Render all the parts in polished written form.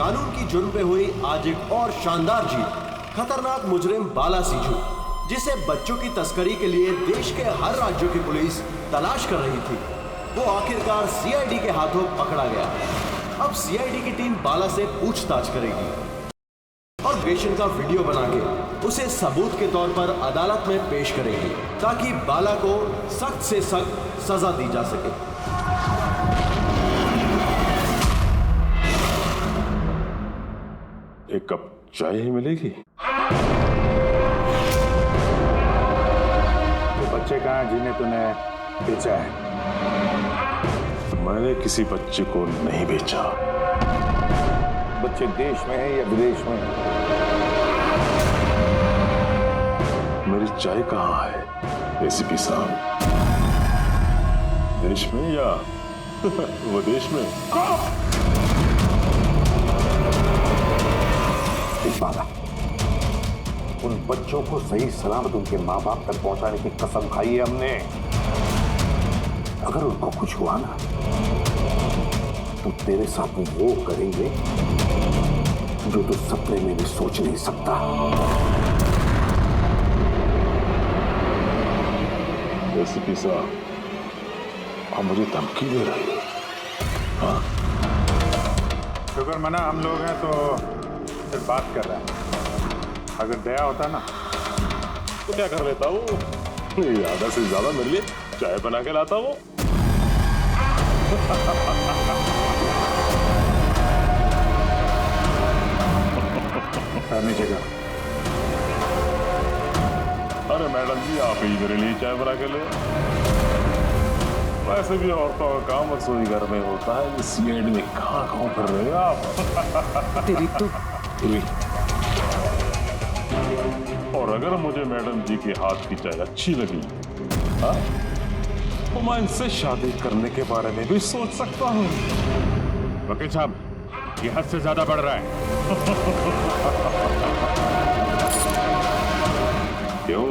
कानून की जुर्म पे हुई आज एक और शानदार जीत। खतरनाक मुजरिम बाला सिंजू, जिसे बच्चों की तस्करी के लिए देश के हर राज्यों की पुलिस तलाश कर रही थी, वो आखिरकार सीआईडी के हाथों पकड़ा गया। अब सीआईडी की टीम बाला से पूछताछ करेगी और ऑपरेशन का वीडियो बना के उसे सबूत के तौर पर अदालत में पेश करेगी, ताकि बाला को सख्त से सख्त सजा दी जा सके। एक कप चाय ही मिलेगी? वो बच्चे कहाँ जिन्हें तूने बेचा है? मैंने किसी बच्चे को नहीं बेचा। बच्चे देश में है या विदेश में? मेरी चाय कहाँ है एसीपी साहब? देश में या विदेश में? बाला, उन बच्चों को सही सलामत उनके माँ बाप तक पहुंचाने की कसम खाई है हमने। अगर उनको कुछ हुआ ना, तो तेरे साथ वो करेंगे जो तू सपने में भी सोच नहीं सकता। एसीपी साहब, आप मुझे धमकी दे रहे हो? हाँ? शुक्र मना हम लोग हैं तो सिर्फ बात कर रहे हैं। अगर दया होता ना तो क्या कर लेता हूँ? ज्यादा से ज्यादा मेरे लिए चाय बना के लाता हूँ। जगह। अरे मैडम जी, आप ही मेरे लिए चाय बना के ले। वैसे भी औरतों का काम रसोई घर में होता है, इस सीआईडी में कहाँ कर रहे हो आप? तेरी तो और अगर मुझे मैडम जी के हाथ की चाय अच्छी लगी, हाँ, तो मैं इनसे शादी करने के बारे में भी सोच सकता हूँ। वकील साहब, ये हद से ज्यादा बढ़ रहा है। क्यों?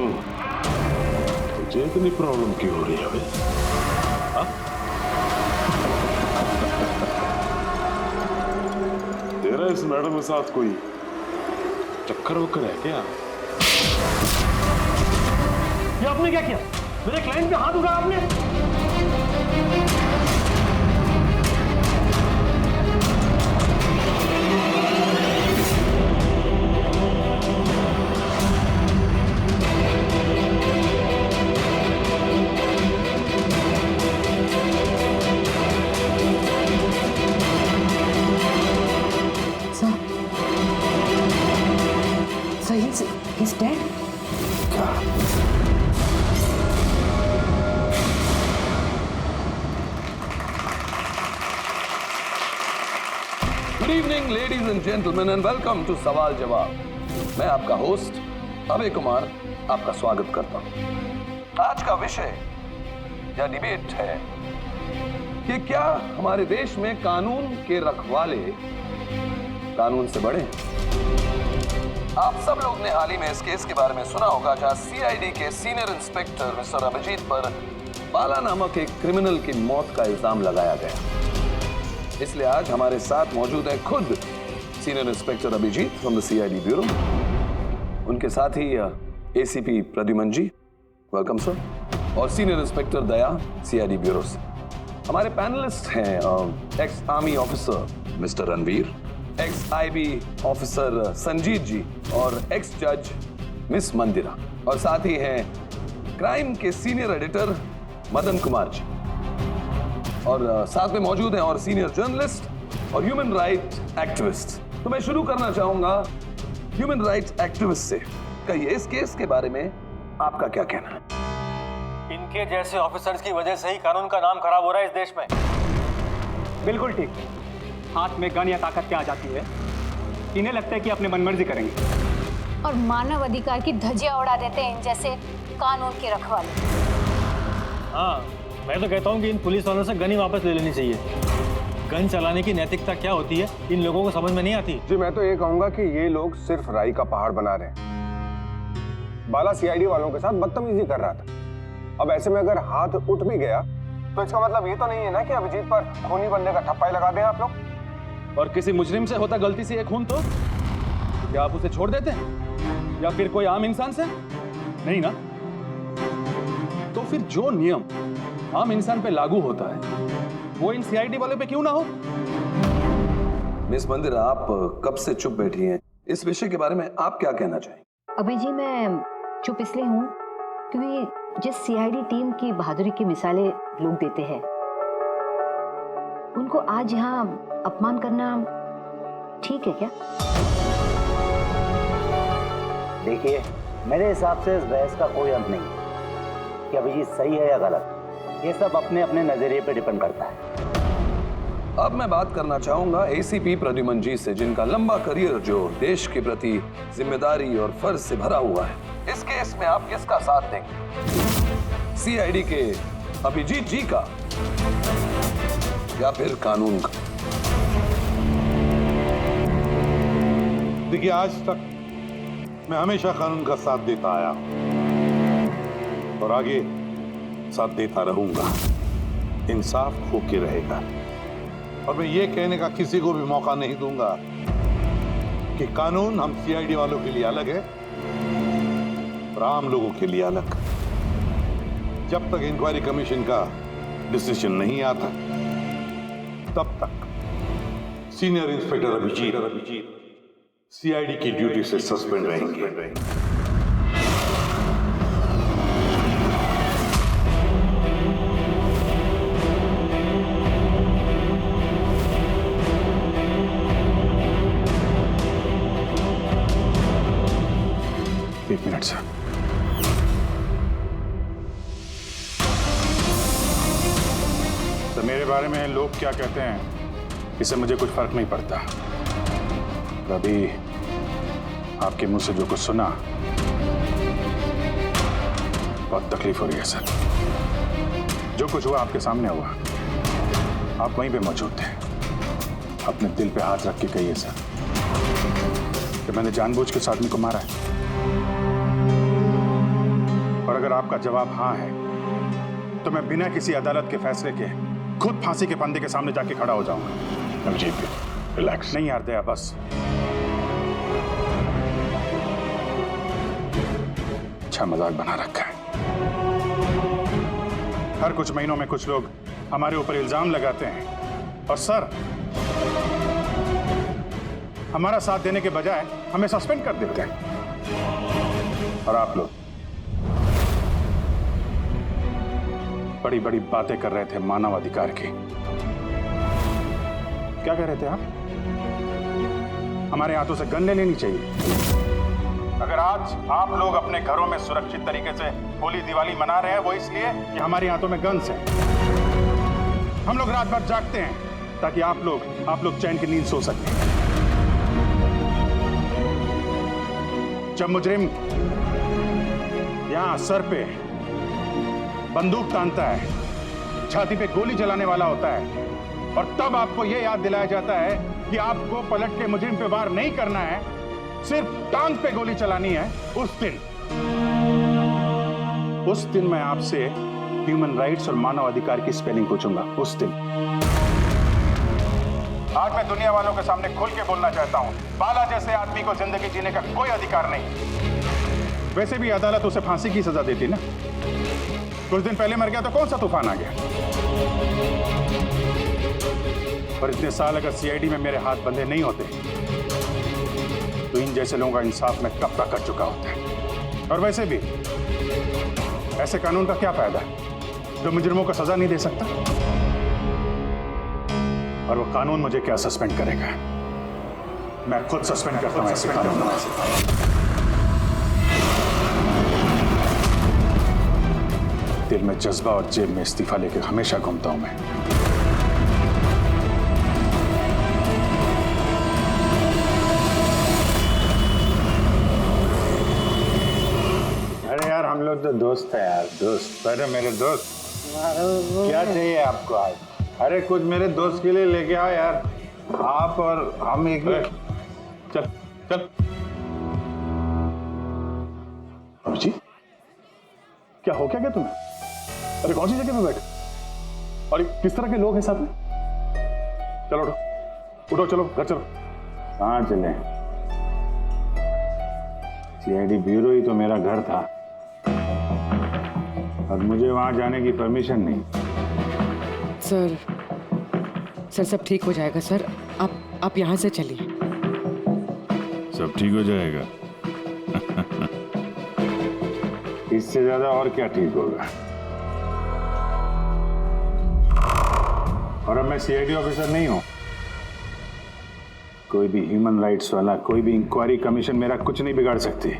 तुझे इतनी प्रॉब्लम क्यों हो रही है भाई? तेरा इस मैडम के साथ कोई चक्कर वक्कर है क्या? ये आपने क्या किया? मेरे क्लाइंट पे हाथ उठाया आपने? He's dead? Good evening ladies and gentleman and welcome to सवाल जवाब। मैं आपका होस्ट अभय कुमार आपका स्वागत करता हूं। आज का विषय या डिबेट है कि क्या हमारे देश में कानून के रखवाले कानून से बड़े? आप सब लोग ने हाल ही में इस केस के बारे में सुना होगा, जहां सीआईडी के सीनियर इंस्पेक्टर मिस्टर अभिजीत पर बाला नामक एक क्रिमिनल की मौत का इल्जाम लगाया गया। इसलिए आज हमारे साथ मौजूद है खुद senior inspector Abhijeet from the CID bureau, उनके साथ ही ACP Pradyuman ji, welcome sir, और senior inspector Daya CID bureau से। हमारे पैनलिस्ट हैं ex army officer mister Ranveer, ex IB officer Sanjeet ji और एक्स जज मिस मंदिरा, और साथ ही हैं क्राइम के सीनियर एडिटर मदन कुमार जी, और साथ में मौजूद हैं और सीनियर जर्नलिस्ट और ह्यूमन राइट एक्टिविस्ट। तो मैं शुरू करना चाहूंगा ह्यूमन राइट एक्टिविस्ट से। कहिए, इस केस के बारे में आपका क्या कहना है? इनके जैसे ऑफिसर्स की वजह से ही कानून का नाम खराब हो रहा है इस देश में। बिल्कुल ठीक। हाथ में गन या ताकत क्या आ जाती है, इन्हें लगता है कि अपने मनमर्जी करेंगे और मानव अधिकार की धज्जियां उड़ा देते हैं इन जैसे कानून के रखवाले। हाँ, मैं तो कहता हूँ कि इन पुलिस वालों से गन ही वापस ले लेनी चाहिए। गन चलाने की नैतिकता क्या होती है इन लोगों को समझ में नहीं आती। जी, मैं तो ये कहूंगा कि ये लोग सिर्फ राई का पहाड़ बना रहे हैं। बाला सीआईडी वालों के साथ बदतमीजी कर रहा था। अब ऐसे में अगर हाथ उठ भी गया तो इसका मतलब ये तो नहीं है ना कि अभिजीत पर खूनी बनने का ठप्पा ही लगा दें आप लोग। और किसी मुजरिम से होता गलती से एक खून तो क्या आप उसे छोड़ देते हैं, या फिर कोई आम इंसान से? नहीं ना। तो फिर जो नियम आम इंसान पे लागू होता है वो इन सीआईडी वाले पे क्यों ना हो? मिस मंदिर, आप कब से चुप बैठी हैं? इस विषय के बारे में आप क्या कहना चाहेंगे? अभी जी मैं चुप इसलिए हूँ क्योंकि जिस सीआईडी टीम की बहादुरी की मिसालें लोग देते हैं उनको आज यहाँ अपमान करना ठीक है क्या? देखिए, मेरे हिसाब से इस बहस का कोई अंत नहीं है कि अभिजीत सही है या गलत। ये सब अपने अपने नजरिए पे डिपेंड करता है। अब मैं बात करना चाहूंगा एसीपी प्रद्युमन जी से, जिनका लंबा करियर जो देश के प्रति जिम्मेदारी और फर्ज से भरा हुआ है। इस केस में आप किसका साथ देंगे, सीआईडी के अभिजीत जी का या फिर कानून का? देखिए, आज तक मैं हमेशा कानून का साथ देता आया और आगे साथ देता रहूंगा। इंसाफ होके रहेगा और मैं ये कहने का किसी को भी मौका नहीं दूंगा कि कानून हम सीआईडी वालों के लिए अलग है और आम लोगों के लिए अलग। जब तक इंक्वायरी कमीशन का डिसीजन नहीं आता तब तक सीनियर इंस्पेक्टर अभिजीत सीआईडी की ड्यूटी से सस्पेंड रहेंगे। एक मिनट सर। तो मेरे बारे में लोग क्या कहते हैं इससे मुझे कुछ फर्क नहीं पड़ता। अभी आपके मुंह से जो कुछ सुना बहुत तकलीफ हो रही है सर। जो कुछ हुआ आपके सामने हुआ, आप वहीं पे मौजूद थे। अपने दिल पे हाथ रख के कहिए सर कि मैंने जानबूझ के उस आदमी को मारा है। और अगर आपका जवाब हाँ है तो मैं बिना किसी अदालत के फैसले के खुद फांसी के फंदे के सामने जाके खड़ा हो जाऊंगा। अभिजीत, रिलैक्स। नहीं यार दया, बस अच्छा मजाक बना रखा है। हर कुछ महीनों में कुछ लोग हमारे ऊपर इल्जाम लगाते हैं और सर हमारा साथ देने के बजाय हमें सस्पेंड कर देते हैं। और आप लोग बड़ी बड़ी बातें कर रहे थे मानव अधिकार की। क्या कह रहे थे आप? हमारे हाथों से गन ले लेनी चाहिए। अगर आज आप लोग अपने घरों में सुरक्षित तरीके से होली दिवाली मना रहे हैं वो इसलिए कि हमारे हाथों में गन्स हैं। हम लोग रात भर जागते हैं ताकि आप लोग चैन की नींद सो सकें। जब मुजरिम यहां सर पे बंदूक तानता है, छाती पे गोली चलाने वाला होता है और तब आपको यह याद दिलाया जाता है कि आपको पलट के मुजरिम पे वार नहीं करना है, सिर्फ टांग पे गोली चलानी है, उस दिन मैं आपसे ह्यूमन राइट्स और मानव अधिकार की स्पेलिंग पूछूंगा। उस दिन आज मैं दुनिया वालों के सामने खुल के बोलना चाहता हूं, बाला जैसे आदमी को जिंदगी जीने का कोई अधिकार नहीं। वैसे भी अदालत उसे फांसी की सजा देती ना। कुछ दिन पहले मर गया तो कौन सा तूफान आ गया। और इतने साल अगर सीआईडी में मेरे हाथ बंधे नहीं होते तो इन जैसे लोगों का इंसाफ मैं कब तक कर चुका होता। और वैसे भी ऐसे कानून का क्या फायदा जो मुजरिमों को सजा नहीं दे सकता। और वो कानून मुझे क्या सस्पेंड करेगा, मैं खुद सस्पेंड करता हूं ऐसे कानून। दिल में जज्बा और जेब में इस्तीफा लेकर हमेशा घूमता हूं मैं। अरे यार, हम लोग तो दोस्त है यार, दोस्त। अरे मेरे दोस्त, क्या चाहिए आपको आज? अरे कुछ मेरे दोस्त के लिए लेके आओ यार। आप और हम एक चल चल। अभिजीत, क्या हो क्या तुम्हें? अरे कौन सी जगह पे बैठे और किस तरह के लोग हैं साथ में? चलो उठो उठो, चलो घर चलो। कहाँ चले? सीआईडी ब्यूरो ही तो मेरा घर था और मुझे वहां जाने की परमिशन नहीं। सर सब ठीक हो जाएगा सर, आप यहाँ से चलिए। सब ठीक हो जाएगा? इससे ज्यादा और क्या ठीक होगा? और अब मैं सीआईडी ऑफिसर नहीं हूं। कोई भी ह्यूमन राइट्स वाला, कोई भी इंक्वायरी कमीशन मेरा कुछ नहीं बिगाड़ सकती।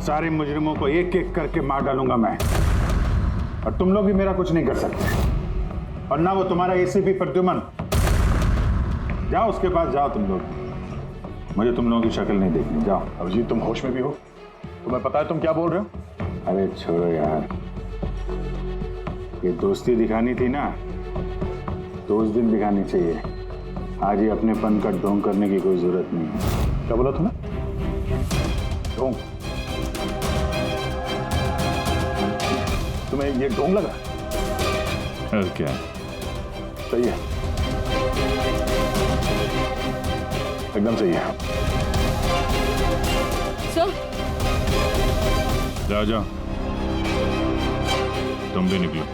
सारे मुजरिमों को एक एक करके मार डालूंगा मैं, और तुम लोग भी मेरा कुछ नहीं कर सकते। और ना वो तुम्हारा एसीपी प्रद्युमन। जाओ उसके पास जाओ तुम लोग, मुझे तुम लोगों की शक्ल नहीं देखनी। जाओ। अभिजीत, तुम होश में भी हो? तुम्हें पता है तुम क्या बोल रहे हो? अरे छोड़ो यार, ये दोस्ती दिखानी थी ना तो उस दिन दिखानी चाहिए। आज ही अपनेपन का ढोंग करने की कोई जरूरत नहीं है। क्या बोला तुमने? ढोंग? तुम्हें ये ढोंग लगा? और क्या? सही है, एकदम सही है। सर जाओ जाओ, तुम भी निकलो।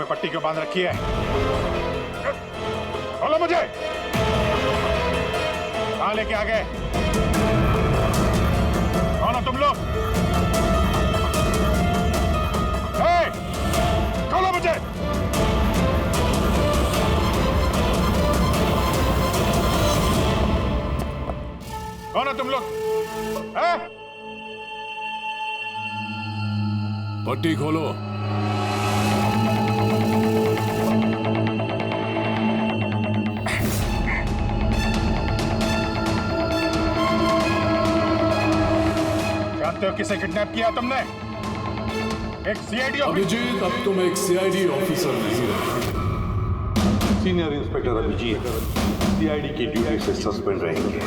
पट्टी क्यों बांध रखी है? बोलो मुझे, कहां लेके आ गए? कौन हो तुम लोग? खोलो मुझे। कौन हो तुम लोग? पट्टी खोलो। जानते हो किसे किडनैप किया तुमने? एक सीआईडी अभिजीत, अब तुम एक सीआईडी ऑफिसर नहीं रहे। सीनियर इंस्पेक्टर अभिजीत सीआईडी की ड्यूटी से सस्पेंड रहेंगे।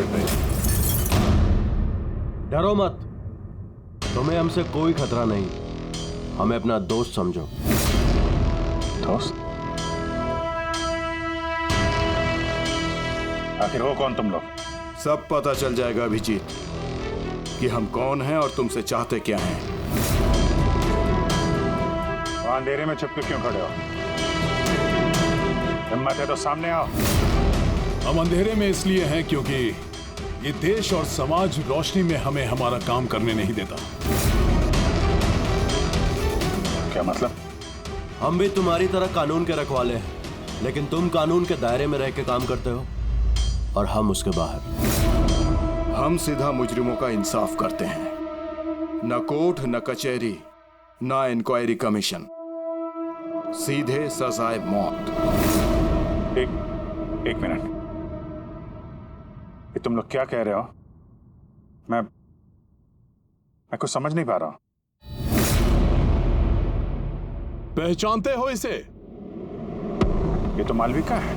डरो मत, तुम्हें हमसे कोई खतरा नहीं। हमें अपना दोस्त समझो। दोस्त? आखिर हो कौन तुम लोग? सब पता चल जाएगा अभिजीत कि हम कौन हैं और तुमसे चाहते क्या हैं। वहां अंधेरे में छुप के क्यों खड़े हो? हिम्मत है तो सामने आओ। हम अंधेरे में इसलिए हैं क्योंकि ये देश और समाज रोशनी में हमें हमारा काम करने नहीं देता। क्या मतलब? हम भी तुम्हारी तरह कानून के रखवाले हैं, लेकिन तुम कानून के दायरे में रह के काम करते हो और हम उसके बाहर। हम सीधा मुजरिमों का इंसाफ करते हैं, न कोर्ट न कचहरी न इंक्वायरी कमीशन, सीधे सजाए मौत। एक मिनट, ये तुम लोग क्या कह रहे हो? मैं कुछ समझ नहीं पा रहा हूं। पहचानते हो इसे? ये तो मालविका है,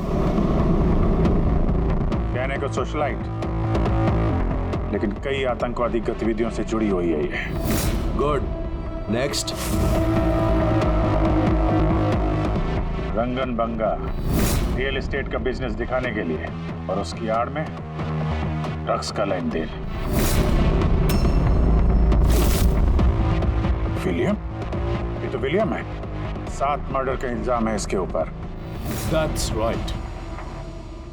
कहने को सोशलाइट, लेकिन कई आतंकवादी गतिविधियों से जुड़ी हुई है ये। Good, next. Rangan Banga real estate का बिजनेस दिखाने के लिए और उसकी आड़ में ड्रग्स का लेन देन। विलियम? ये तो विलियम है। 7 मर्डर का इल्जाम है इसके ऊपर। That's right.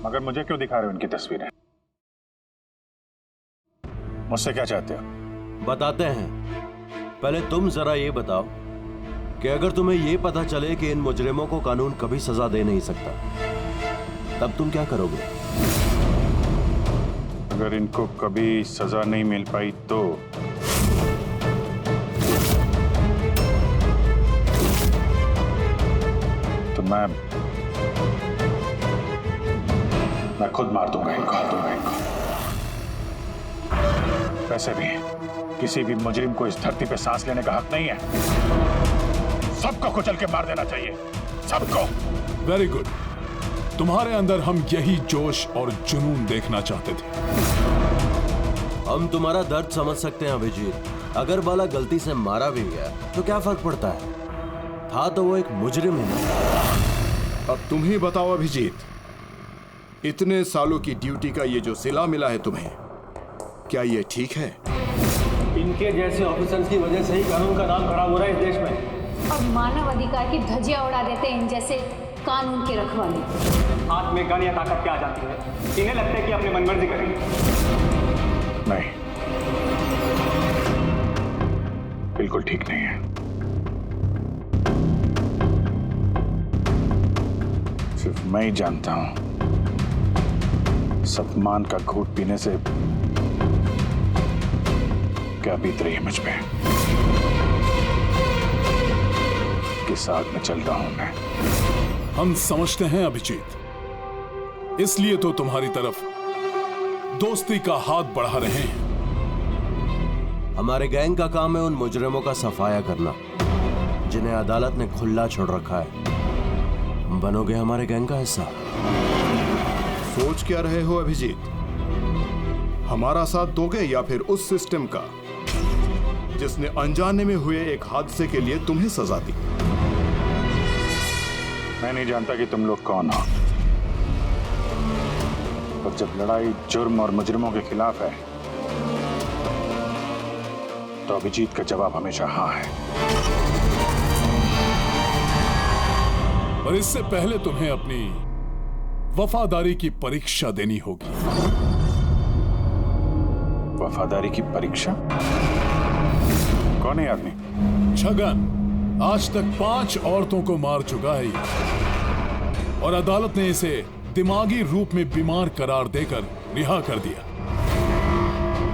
मगर मुझे क्यों दिखा रहे हो इनकी तस्वीरें? मुझसे क्या चाहते हो? बताते हैं। पहले तुम जरा ये बताओ कि अगर तुम्हें ये पता चले कि इन मुजरिमों को कानून कभी सजा दे नहीं सकता, तब तुम क्या करोगे? अगर इनको कभी सजा नहीं मिल पाई तो खुद मार दूंगा इनको। वैसे भी किसी भी मुजरिम को इस धरती पे सांस लेने का हक नहीं है। सबको कुचल के मार देना चाहिए, सबको। Very good. तुम्हारे अंदर हम यही जोश और जुनून देखना चाहते थे। हम तुम्हारा दर्द समझ सकते हैं अभिजीत। अगर बाला गलती से मारा भी गया तो क्या फर्क पड़ता है, था तो वो एक मुजरिम ही। अब तुम ही बताओ अभिजीत, इतने सालों की ड्यूटी का ये जो सिला मिला है तुम्हें, क्या ये ठीक है? इनके जैसे ऑफिसर्स की वजह से ही कानून का नाम खराब हो रहा है इस देश में। और मानव अधिकार की धज्जियां उड़ा देते हैं इन जैसे कानून के रखवाले। हाथ में गन या ताकत क्या आ जाती है? इन्हें लगता है कि अपनी मनमर्जी करेंगे। नहीं, बिल्कुल ठीक नहीं है। सिर्फ मैं ही जानता हूं सम्मान का घूंट पीने से क्या बीत रही है मुझ पे। किस आग में चल रहा हूं मैं। हम समझते हैं अभिजीत, इसलिए तो तुम्हारी तरफ दोस्ती का हाथ बढ़ा रहे हैं। हमारे गैंग का काम है उन मुजरिमों का सफाया करना जिन्हें अदालत ने खुला छोड़ रखा है। बनोगे हमारे गैंग का हिस्सा? सोच क्या रहे हो अभिजीत? हमारा साथ दोगे या फिर उस सिस्टम का जिसने अनजाने में हुए एक हादसे के लिए तुम्हें सजा दी? मैं नहीं जानता कि तुम लोग कौन हो, पर जब लड़ाई जुर्म और मुजरिमों के खिलाफ है तो अभिजीत का जवाब हमेशा हाँ है। और इससे पहले तुम्हें अपनी वफादारी की परीक्षा देनी होगी। वफादारी की परीक्षा? कौन है आदमी? छगन आज तक 5 औरतों को मार चुका है और अदालत ने इसे दिमागी रूप में बीमार करार देकर रिहा कर दिया।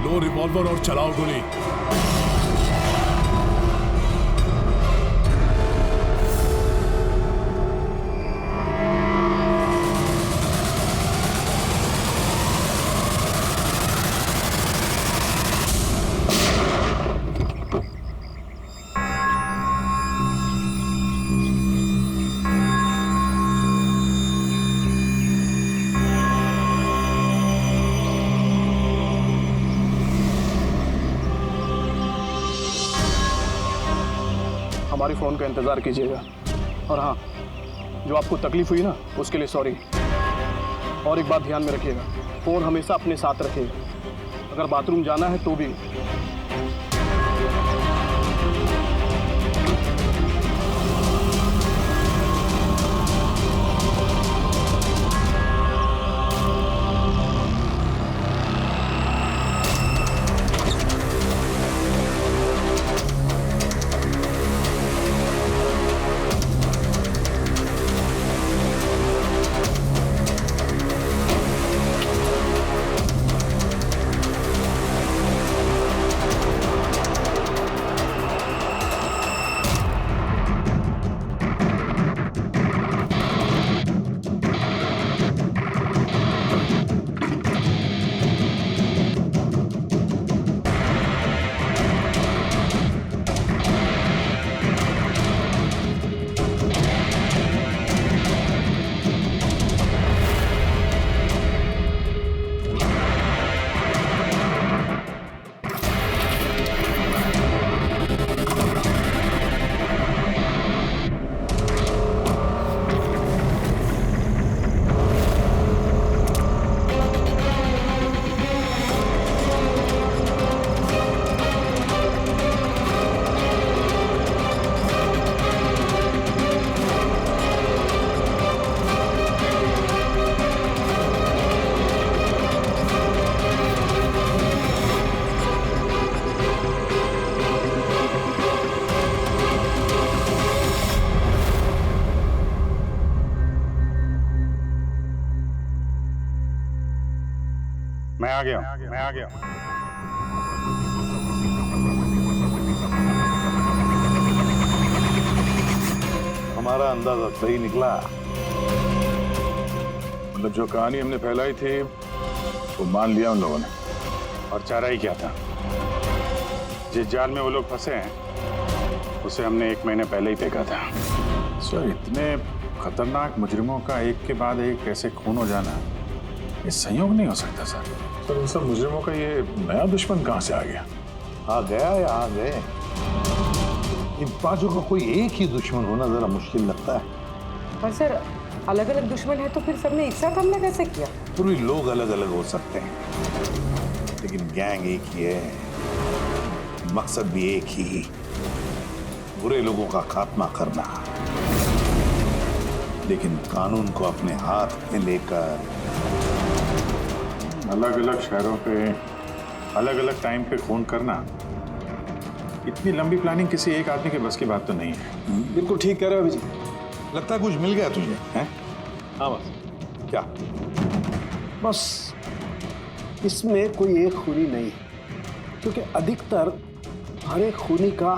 लो रिवॉल्वर और चलाओ गोली। हमारी फ़ोन का इंतज़ार कीजिएगा। और हाँ, जो आपको तकलीफ हुई ना, उसके लिए सॉरी। और एक बात ध्यान में रखिएगा, फ़ोन हमेशा अपने साथ रखिएगा। अगर बाथरूम जाना है तो भी। मैं आ गया। हमारा अंदाजा सही निकला। मतलब जो कहानी हमने फैलाई थी वो मान लिया उन लोगों ने, और चारा ही क्या था। जिस जाल में वो लोग फंसे हैं उसे हमने 1 महीने पहले ही फेंका था। सर, इतने खतरनाक मुजरिमों का एक के बाद एक कैसे खून हो जाना, ये संयोग नहीं हो सकता सर। सर, इन सब मुजरिमों का ये नया दुश्मन कहाँ से आ गया? आ गया या आ गए, इन पांचों का कोई एक ही दुश्मन होना जरा मुश्किल लगता है। पर सर, अलग अलग दुश्मन है तो फिर सबने एक साथ हमला कैसे किया? पूरी लोग अलग अलग हो सकते हैं, लेकिन गैंग एक ही है, मकसद भी एक ही, बुरे लोगों का खात्मा करना। लेकिन कानून को अपने हाथ में लेकर अलग अलग शहरों पे अलग अलग टाइम पे खून करना, इतनी लंबी प्लानिंग किसी एक आदमी के बस की बात तो नहीं है। बिल्कुल ठीक कह रहे हो अभिजीत। लगता है कुछ मिल गया तुझे, हैं? हाँ बस। क्या? बस इसमें कोई एक खूनी नहीं है, क्योंकि अधिकतर हर एक खूनी का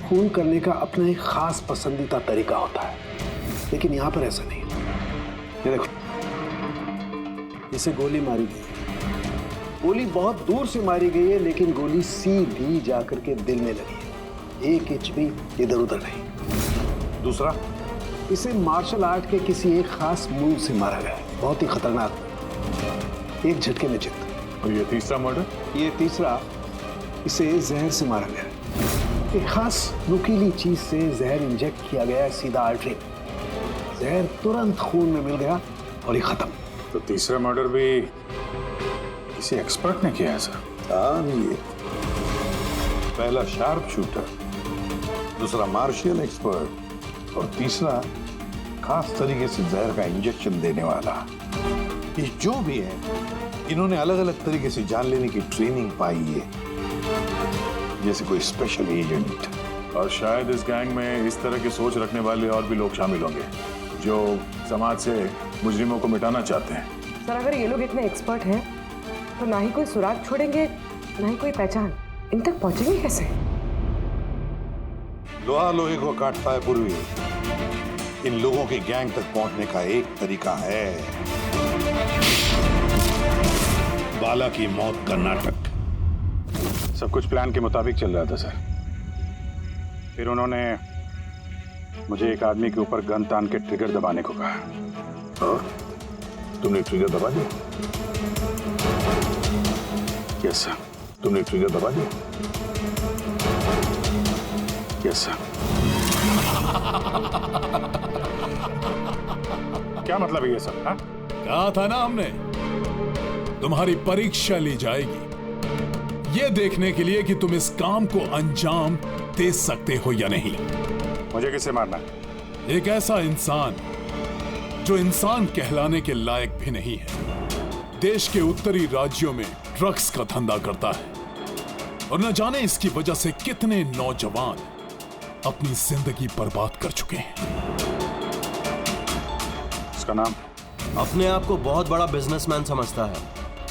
खून करने का अपना एक खास पसंदीदा तरीका होता है, लेकिन यहाँ पर ऐसा नहीं है। ये देखो, इसे गोली मारी गई है, गोली बहुत दूर से मारी गई है, लेकिन गोली सीधी जाकर के दिल में लगी है, 1 इंच भी इधर उधर नहीं। दूसरा, इसे मार्शल आर्ट के किसी एक खास मूव से मारा गया है, बहुत ही खतरनाक, एक झटके में चित। और ये तीसरा मर्डर? ये तीसरा, इसे जहर से मारा गया, एक खास नुकीली चीज से जहर इंजेक्ट किया गया है सीधा आर्टरी, जहर तुरंत खून में मिल गया और ये खत्म। तो तीसरा मर्डर भी किसी एक्सपर्ट ने किया है सर? हाँ, ये पहला शार्प शूटर, दूसरा मार्शियल एक्सपर्ट, और तीसरा खास तरीके से जहर का इंजेक्शन देने वाला। ये जो भी है, इन्होंने अलग अलग तरीके से जान लेने की ट्रेनिंग पाई है, जैसे कोई स्पेशल एजेंट। और शायद इस गैंग में इस तरह की सोच रखने वाले और भी लोग शामिल होंगे जो समाज से मुजरिमों को मिटाना चाहते हैं। सर, अगर ये लोग इतने एक्सपर्ट हैं तो ना ही कोई सुराग छोड़ेंगे, ना ही कोई पहचान। इन तक पहुंचेंगे कैसे? लोहा लोहे को काटता है पूर्वी, इन लोगों के गैंग तक पहुंचने का एक तरीका है, बाला की मौत का नाटक। सब कुछ प्लान के मुताबिक चल रहा था सर। फिर उन्होंने मुझे एक आदमी के ऊपर गन तान के ट्रिगर दबाने को कहा। और तुमने ट्रिगर दबा दिया? Yes sir. तुमने ट्रिगर दबा दिया? Yes sir. क्या मतलब है ये सब? हाँ? कहा था ना हमने, तुम्हारी परीक्षा ली जाएगी ये देखने के लिए कि तुम इस काम को अंजाम दे सकते हो या नहीं। मुझे किसे मारना? एक ऐसा इंसान जो इंसान कहलाने के लायक भी नहीं है, देश के उत्तरी राज्यों में ड्रग्स का धंधा करता है और न जाने इसकी वजह से कितने नौजवान अपनी जिंदगी बर्बाद कर चुके हैं। उसका नाम? अपने आप को बहुत बड़ा बिजनेसमैन समझता है,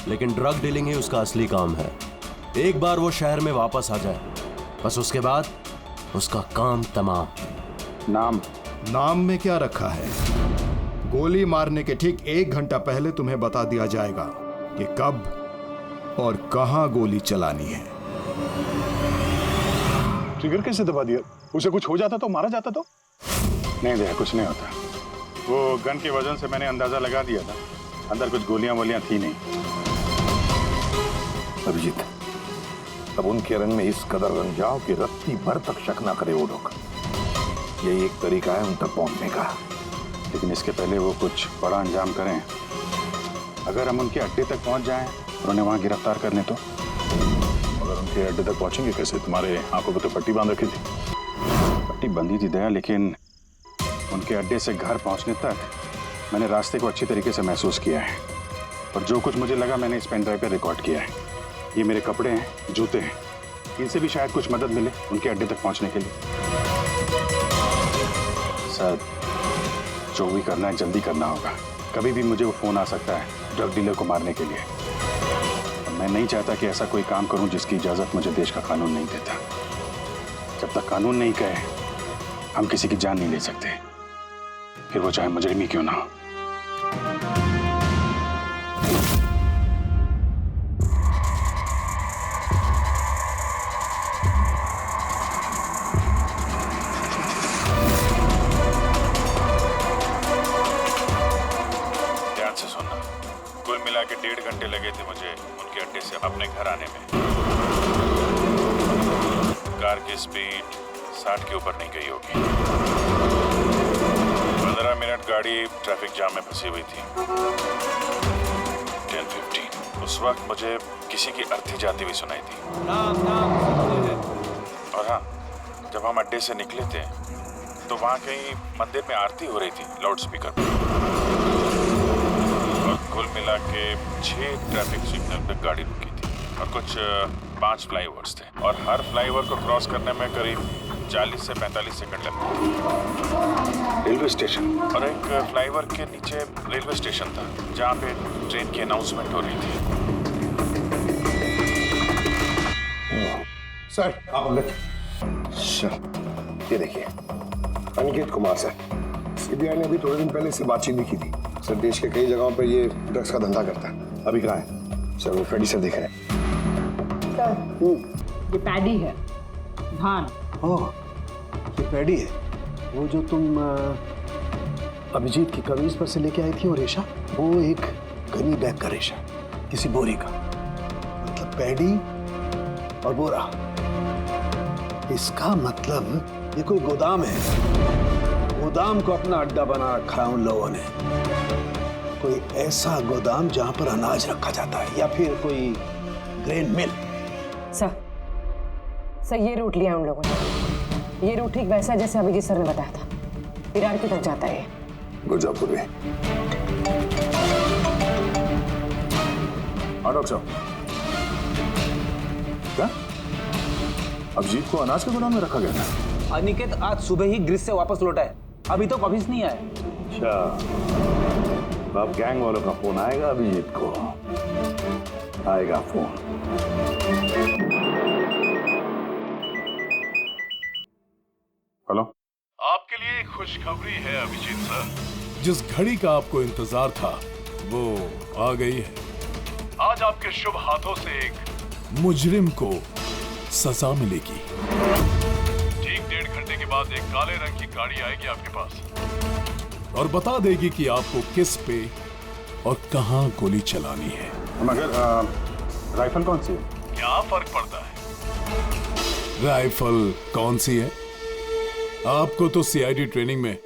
लेकिन ड्रग डीलिंग ही उसका असली काम है। एक बार वो शहर में वापस आ जाए, बस उसके बाद उसका काम तमाम। नाम? नाम में क्या रखा है? गोली मारने के ठीक 1 घंटा पहले तुम्हें बता दिया जाएगा कि कब और कहां गोली चलानी है। ट्रिगर कैसे दबा दिया? उसे कुछ हो जाता तो, मारा जाता तो? नहीं दया, कुछ नहीं होता। वो गन के वजन से मैंने अंदाजा लगा दिया था, अंदर कुछ गोलियां वोलियां थी नहीं। अभिजीत, अब उनके रंग में इस कदर रंग जाओ कि रत्ती भर तक शक ना करे वो लोग। यही एक तरीका है उन तक पहुंचने का। लेकिन इसके पहले वो कुछ बड़ा अंजाम करें। अगर हम उनके अड्डे तक पहुंच जाएं और उन्हें वहां गिरफ्तार कर लें तो? अगर उनके अड्डे तक पहुंचेंगे कैसे? तुम्हारे आंखों पे तो पट्टी बांध रखी थी। पट्टी बंधी थी दया, लेकिन उनके अड्डे से घर पहुंचने तक मैंने रास्ते को अच्छी तरीके से महसूस किया है, और जो कुछ मुझे लगा मैंने इस पेन ड्राइव पर रिकॉर्ड किया है। ये मेरे कपड़े हैं, जूते हैं, इनसे भी शायद कुछ मदद मिले उनके अड्डे तक पहुंचने के लिए। सर, जो भी करना है जल्दी करना होगा। कभी भी मुझे वो फोन आ सकता है ड्रग डीलर को मारने के लिए, और मैं नहीं चाहता कि ऐसा कोई काम करूं जिसकी इजाजत मुझे देश का कानून नहीं देता। जब तक कानून नहीं कहे हम किसी की जान नहीं ले सकते, फिर वो चाहे मुजरिम ही क्यों ना हो। से सुनना। कुल मिला के 1.5 घंटे लगे थे मुझे उनके अड्डे से अपने घर आने में। कार की स्पीड 60 के ऊपर नहीं गई होगी। 15 मिनट गाड़ी ट्रैफिक जाम में फंसी हुई थी। 10:15 उस वक्त मुझे किसी की अर्थी जाती हुई सुनाई थी। और हाँ, जब हम अड्डे से निकले थे तो वहाँ कहीं मंदिर में आरती हो रही थी लाउड स्पीकर पर। और कुल मिला के 6 ट्रैफिक सिग्नल पे गाड़ी रुकी थी और कुछ 5 फ्लाईओवर्स थे और हर फ्लाईओवर को क्रॉस करने में करीब 40 से 45 सेकंड लगते। रेलवे स्टेशन और एक फ्लाईओवर के नीचे रेलवे स्टेशन था जहाँ पे ट्रेन की अनाउंसमेंट हो रही थी। सर आप अंदर। सर ये देखिए, अनिकेत कुमार सर, सीबीआई ने अभी थोड़े दिन पहले इससे बातचीत भी की थी। सर देश के कई जगहों पर ये ड्रग्स का धंधा करता है। अभी कहाँ है? सर वो फ्रेडी सर देख रहे हैं। सर ये पैडी है, भान। ओह, ये पैडी है। वो जो तुम अभिजीत की कमीज पर से लेके आई थी, वो रेशा, वो एक गनी बैग का रेशा, किसी बोरी का। मतलब पैडी और बोरा, इसका मतलब ये कोई गोदाम है। गोदाम को अपना अड्डा बना रखा है उन लोगों ने। कोई ऐसा गोदाम जहां पर अनाज रखा जाता है, या फिर कोई ग्रेन मिल। सर ये रूट लिया उन लोगों ने। ये रूट ठीक वैसा जैसे अभिजीत सर ने बताया था, विरार की तरफ जाता है। गुरजापुर में। डॉक्टर साहब, क्या अभिजीत को अनाज के गोदाम में रखा गया था? अनिकेत आज सुबह ही ग्रीस से वापस लौटा है, अभी तो ऑफिस नहीं आया। अच्छा, अब गैंग वालों का फोन आएगा अभिजीत को, आएगा फोन। हेलो, आपके लिए एक खुशखबरी है अभिजीत सर। जिस घड़ी का आपको इंतजार था वो आ गई है। आज आपके शुभ हाथों से एक मुजरिम को सजा मिलेगी। ठीक 1.5 घंटे के बाद एक काले रंग की गाड़ी आएगी आपके पास और बता देगी कि आपको किस पे और कहां गोली चलानी है। मगर राइफल कौन सी है? क्या फर्क पड़ता है? राइफल कौन सी है? आपको तो सीआईडी ट्रेनिंग में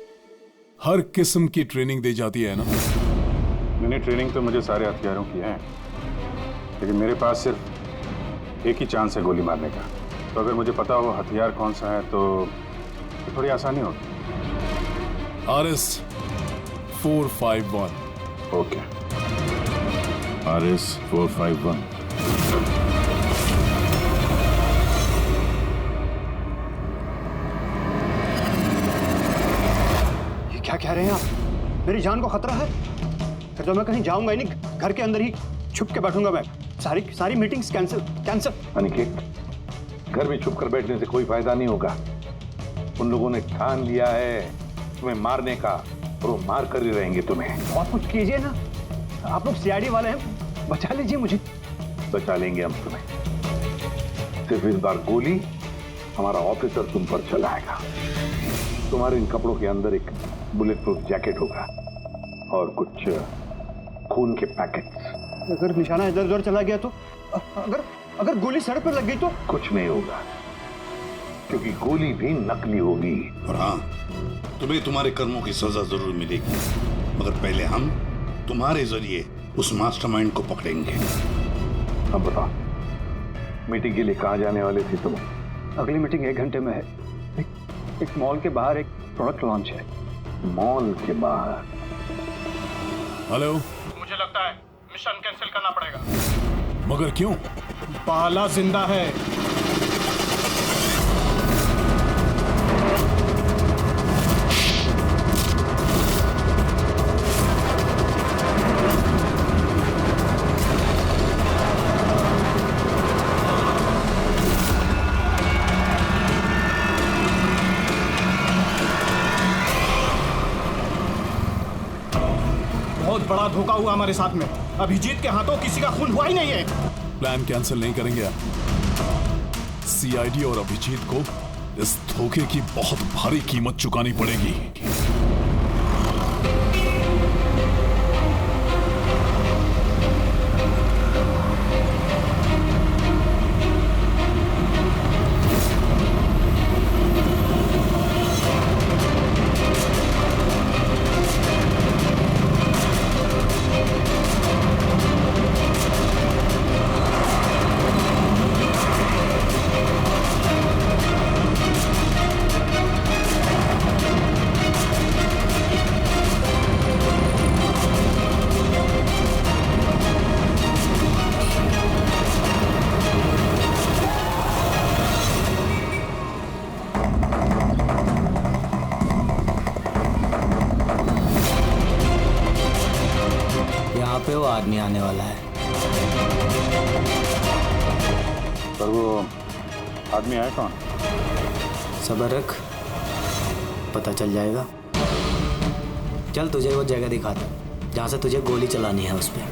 हर किस्म की ट्रेनिंग दी जाती है ना? मैंने ट्रेनिंग तो मुझे सारे हथियारों की है, लेकिन मेरे पास सिर्फ एक ही चांस है गोली मारने का। तो अगर मुझे पता हो हथियार कौन सा है तो थोड़ी आसानी होगी। RS 451। Okay, RS 451। ये क्या कह रहे हैं आप? मेरी जान को खतरा है? फिर तो मैं कहीं जाऊंगा ही नहीं, घर के अंदर ही छुप के बैठूंगा मैं। सारी मीटिंग्स कैंसिल। अनिकेत, घर में छुप कर बैठने से कोई फायदा नहीं होगा। उन लोगों ने ठान लिया है तुम्हें मारने का, और वो मार कर ही रहेंगे तुम्हें। और कुछ कीजिए ना, आप लोग सीआईडी वाले हैं, बचा लीजिए मुझे। बचा लेंगे हम तुम्हें। सिर्फ इस बार गोली हमारा ऑफिसर तुम पर चलाएगा। तुम्हारे इन कपड़ों के अंदर एक बुलेट प्रूफ जैकेट होगा और कुछ खून के पैकेट्स। अगर निशाना इधर उधर चला गया तो, अगर गोली सड़क पर लग गई तो? कुछ नहीं होगा, क्योंकि गोली भी नकली होगी। और हाँ, तुम्हें तुम्हारे कर्मों की सजा जरूर मिलेगी, मगर पहले हम तुम्हारे जरिए उस मास्टरमाइंड को पकड़ेंगे। अब बताओ, मीटिंग के लिए कहाँ जाने वाले थे तुम? अगली मीटिंग 1 घंटे में है। एक मॉल के बाहर एक प्रोडक्ट लॉन्च है। मॉल के बाहर? हेलो, मुझे लगता है मिशन कैंसिल करना पड़ेगा। मगर क्यों? बाला जिंदा है। बहुत बड़ा धोखा हुआ हमारे साथ में। अभिजीत के हाथों किसी का खून हुआ ही नहीं है। प्लान कैंसिल नहीं करेंगे आप। सीआईडी और अभिजीत को इस धोखे की बहुत भारी कीमत चुकानी पड़ेगी। पे वो आदमी आने वाला है। पर वो आदमी आया कौन? सब्र रख, पता चल जाएगा। चल तुझे वो जगह दिखाता जहाँ से तुझे गोली चलानी है उस पर।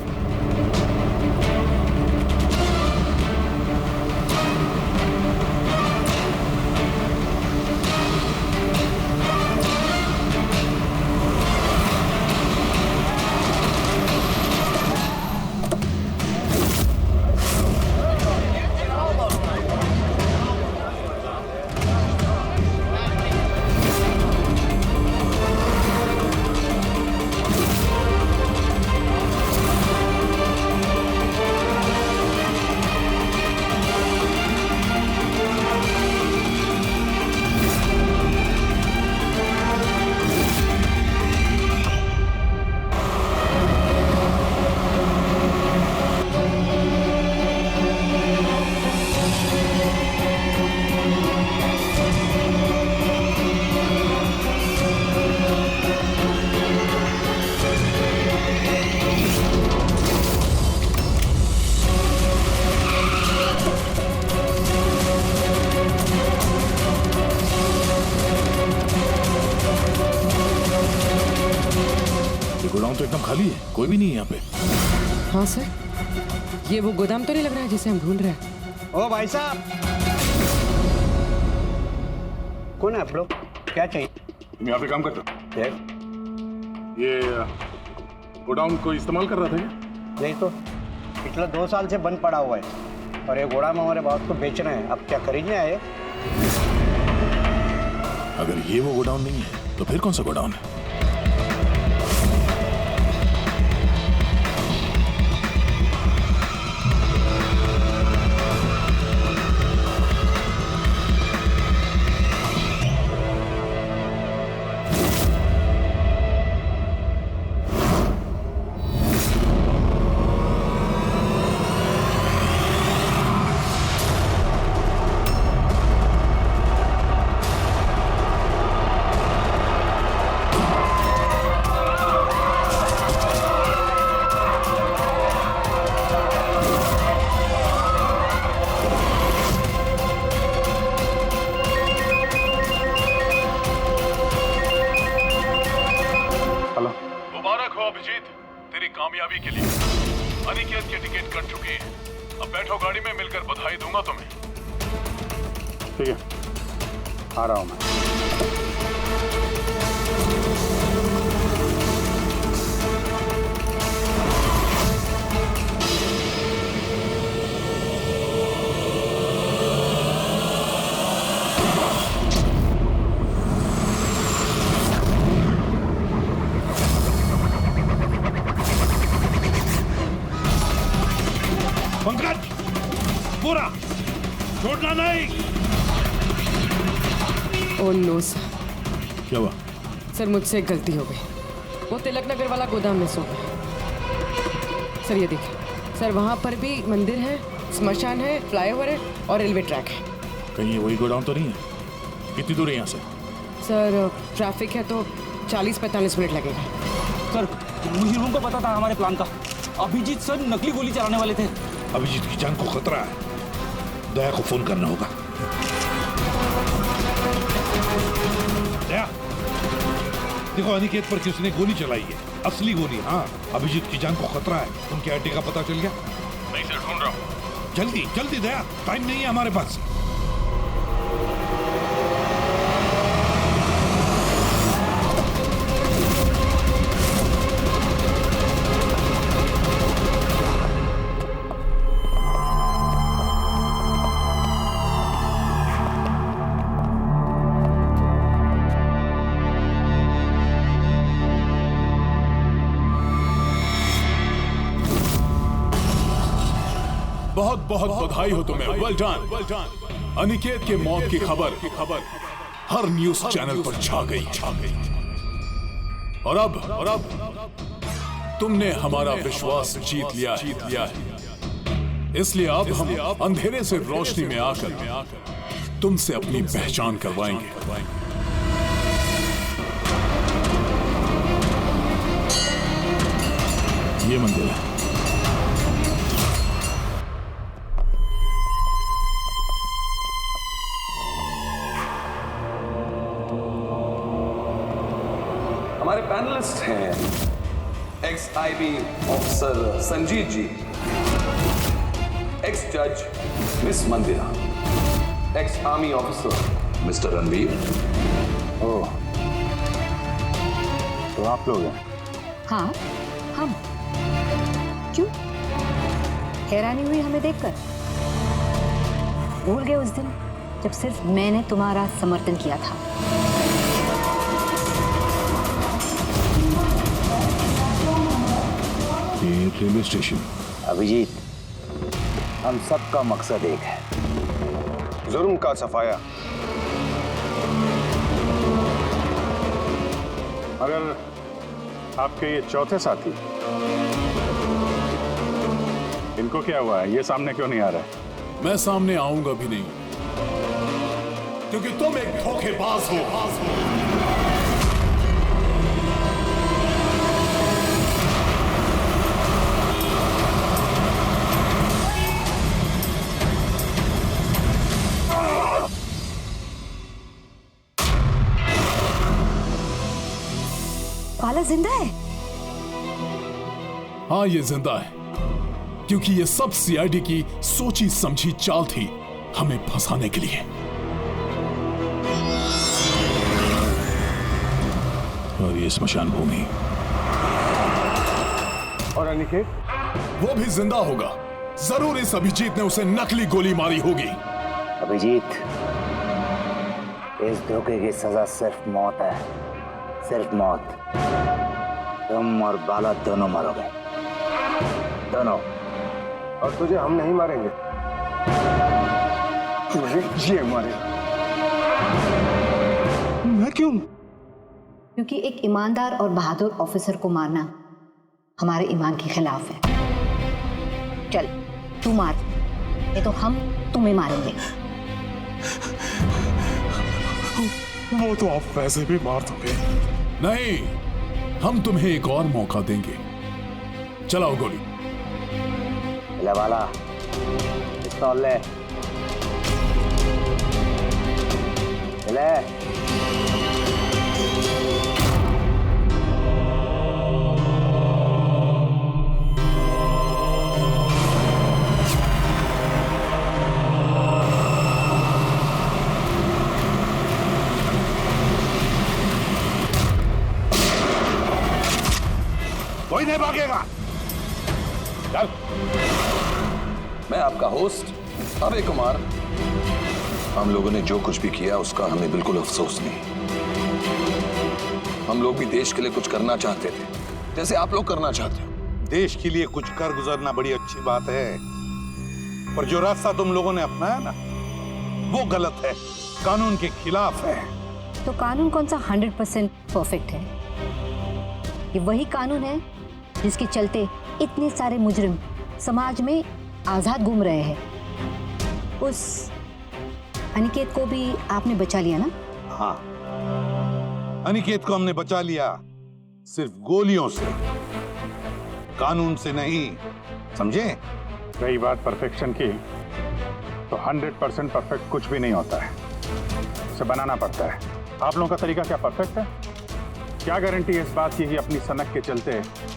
गोदाम तो एकदम खाली है, कोई भी नहीं है यहाँ पे। हाँ सर, ये वो गोदाम तो नहीं लग रहा है जिसे हम ढूंढ रहे हैं। ओ भाई साहब, कौन है आप लोग? क्या चाहिए? तुम यहाँ पे काम करते हो? ये गोडाउन को इस्तेमाल कर रहा था क्या? नहीं तो पिछले 2 साल से बंद पड़ा हुआ है और ये गोदाम हमारे बॉस को बेचना है। अब क्या खरीदने आए? अगर ये वो गोडाउन नहीं है तो फिर कौन सा गोडाउन है? मुबारक हो अभिजीत, तेरी कामयाबी के लिए। अनिकेत के टिकट कट चुकी है। अब बैठो गाड़ी में, मिलकर बधाई दूंगा तुम्हें। ठीक है, आ रहा हूं मैं। पंकज, पूरा छोड़ना नहीं। Oh no sir. क्या हुआ? सर मुझसे एक गलती हो गई। वो तिलक नगर वाला गोदाम में सो गए। सर ये देखिए सर, वहाँ पर भी मंदिर है, स्मशान है, फ्लाईओवर है और रेलवे ट्रैक है। कहीं ये वही गोडाउन तो नहीं है? कितनी दूर है यहाँ से? सर ट्रैफिक है तो 40-45 मिनट लगेगा। सर मुझे को पता था हमारे प्लान का। अभिजीत सर नकली गोली चलाने वाले थे। अभिजीत की जान को खतरा है, दया को फोन करना होगा। दया, देखो अनिकेत पर किसने गोली चलाई है, असली गोली। हाँ, अभिजीत की जान को खतरा है। उनके अड्डे का पता चल गया? नहीं सर, ढूंढ रहा हूँ। जल्दी जल्दी दया, टाइम नहीं है हमारे पास। बहुत बहुत बधाई हो तुम्हें, वेल डन। अनिकेत के मौत की खबर हर न्यूज चैनल पर छा गई। और अब तुमने हमारा विश्वास जीत लिया है। इसलिए अब हम अंधेरे से रोशनी में आकर तुमसे अपनी पहचान करवाएंगे। ये मंदिर है। हमारे पैनलिस्ट हैं ex IB officer Sanjeet ji, ex जज miss Mandira, ex army officer mister Ranveer. Oh, तो आप लोग हैं? हाँ, हम। क्यों? हैरानी हुई हमें देखकर? भूल गए उस दिन जब सिर्फ मैंने तुम्हारा समर्थन किया था? ये रेलवे स्टेशन। अभिजीत, हम सबका मकसद एक है, जुर्म का सफाया। मगर आपके ये चौथे साथी, इनको क्या हुआ है? ये सामने क्यों नहीं आ रहा है? मैं सामने आऊंगा भी नहीं, क्योंकि तुम एक धोखेबाज हो। बाला जिंदा है? हाँ, ये जिंदा है, क्योंकि ये सब सीआईडी की सोची समझी चाल थी हमें फंसाने के लिए। और ये स्मशान भूमि। और अनिकेत? वो भी जिंदा होगा। जरूर इस अभिजीत ने उसे नकली गोली मारी होगी। अभिजीत, इस धोखे की सजा सिर्फ मौत है, सिर्फ मौत। तुम और बाला दोनों मरोगे, दोनों। और तुझे हम नहीं मारेंगे, तुझे ये मारेगा। मैं क्यों? क्योंकि एक ईमानदार और बहादुर ऑफिसर को मारना हमारे ईमान के खिलाफ है। चल, तू मार, नहीं तो हम तुम्हें मारेंगे। वो तो आप वैसे भी मार दोगे। नहीं, हम तुम्हें एक और मौका देंगे। चलाओ गोली। ले वाला, पिस्तौल ले। ले। कोई नहीं भागेगा। चल। मैं आपका होस्ट अभय कुमार। हम लोगों ने जो कुछ भी किया उसका हमें बिल्कुल अफसोस नहीं। हम लोग भी देश के लिए कुछ करना चाहते थे, जैसे आप लोग करना चाहते हो। देश के लिए कुछ कर गुजरना बड़ी अच्छी बात है, पर जो रास्ता तुम लोगों ने अपनाया ना, वो गलत है, कानून के खिलाफ है। तो कानून कौन सा 100% परफेक्ट है? ये वही कानून है जिसके चलते इतने सारे मुजरिम समाज में आजाद घूम रहे हैं। उस अनिकेत को भी आपने बचा लिया ना? हाँ, अनिकेत को हमने बचा लिया, सिर्फ गोलियों से, कानून से नहीं, समझे? रही बात परफेक्शन की, तो 100% परफेक्ट कुछ भी नहीं होता है, उसे बनाना पड़ता है। आप लोगों का तरीका क्या परफेक्ट है? क्या गारंटी है इस बात की कि अपनी सनक के चलते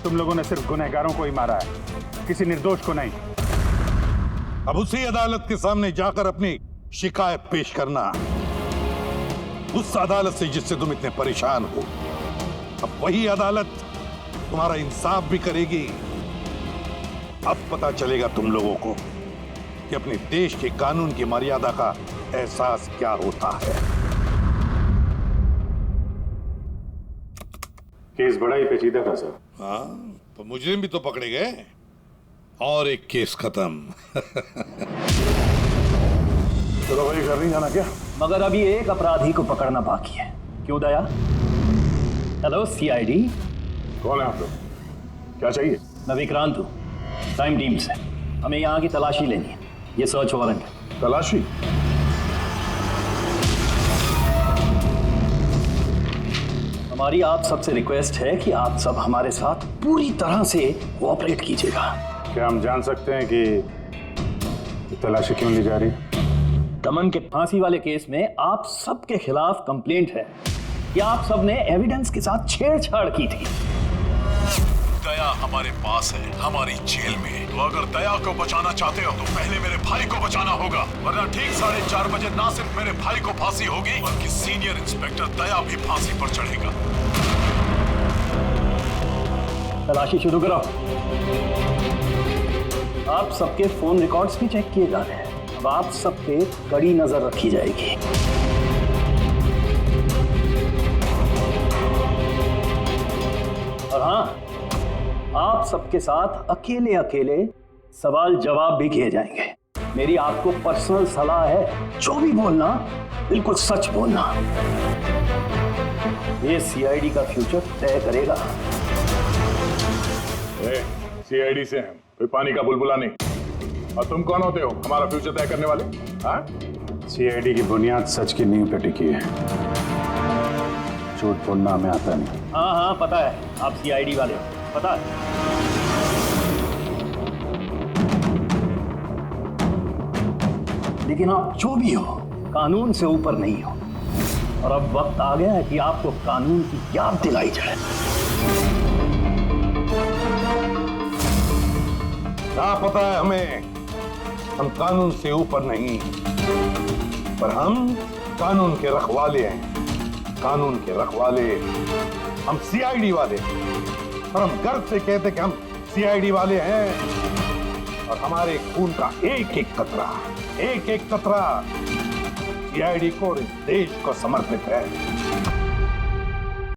तुम लोगों ने सिर्फ गुनहगारों को ही मारा है, किसी निर्दोष को नहीं? अब उसी अदालत के सामने जाकर अपनी शिकायत पेश करना, उस अदालत से जिससे तुम इतने परेशान हो। अब वही अदालत तुम्हारा इंसाफ भी करेगी। अब पता चलेगा तुम लोगों को कि अपने देश के कानून की मर्यादा का एहसास क्या होता है। केस बड़ा ही पेचीदा था सर। हाँ, तो मुजरिम भी तो पकड़े गए और एक केस खत्म। चलो भाई, घर नहीं जाना क्या? मगर अभी एक अपराधी को पकड़ना बाकी है। क्यों दया? Hello CID. कौन है आप लोग? क्या चाहिए? मैं विक्रांत हूँ, क्राइम टीम से। हमें यहाँ की तलाशी लेनी है। ये सर्च वारंट है। हमारी आप सबसे रिक्वेस्ट है कि आप सब हमारे साथ पूरी तरह से कोऑपरेट कीजिएगा। क्या हम जान सकते हैं कि तलाशी क्यों ली जा रही है? दमन के फांसी वाले केस में आप सबके खिलाफ कंप्लेंट है कि आप सब ने एविडेंस के साथ छेड़छाड़ की थी। दया हमारे पास है, हमारी जेल में। तो अगर दया को बचाना चाहते हो तो पहले मेरे भाई को बचाना होगा, वरना ठीक 4:30 बजे ना सिर्फ मेरे भाई को फांसी होगी बल्कि सीनियर इंस्पेक्टर दया भी फांसी पर चढ़ेगा। तलाशी शुरू करो। आप सबके फोन रिकॉर्ड्स भी चेक किए जा रहे हैं। अब आप सब पे कड़ी नजर रखी जाएगी। और हाँ, आप सबके साथ अकेले अकेले सवाल जवाब भी किए जाएंगे। मेरी आपको पर्सनल सलाह है, जो भी बोलना बिल्कुल सच बोलना। ये सीआईडी का फ्यूचर तय करेगा। सीआईडी से हैं, कोई पानी का बुलबुला नहीं। और तुम कौन होते हो हमारा फ्यूचर तय करने वाले? हाँ? सीआईडी की बुनियाद सच की नींव पे टिकी है। झूठ बोलना हमें आता नहीं। हाँ हाँ पता है, आप सीआईडी वाले हो, पता है। लेकिन आप जो भी हो, कानून से ऊपर नहीं हो। और अब वक्त आ गया है कि आपको कानून की याद दिलाई जाए। क्या पता है हमें, हम कानून से ऊपर नहीं, पर हम कानून के रखवाले हैं। कानून के रखवाले हम सीआईडी वाले, और हम गर्व से कहते कि हम सीआईडी वाले हैं। और हमारे खून का एक एक कतरा सीआईडी को और इस देश को समर्पित है।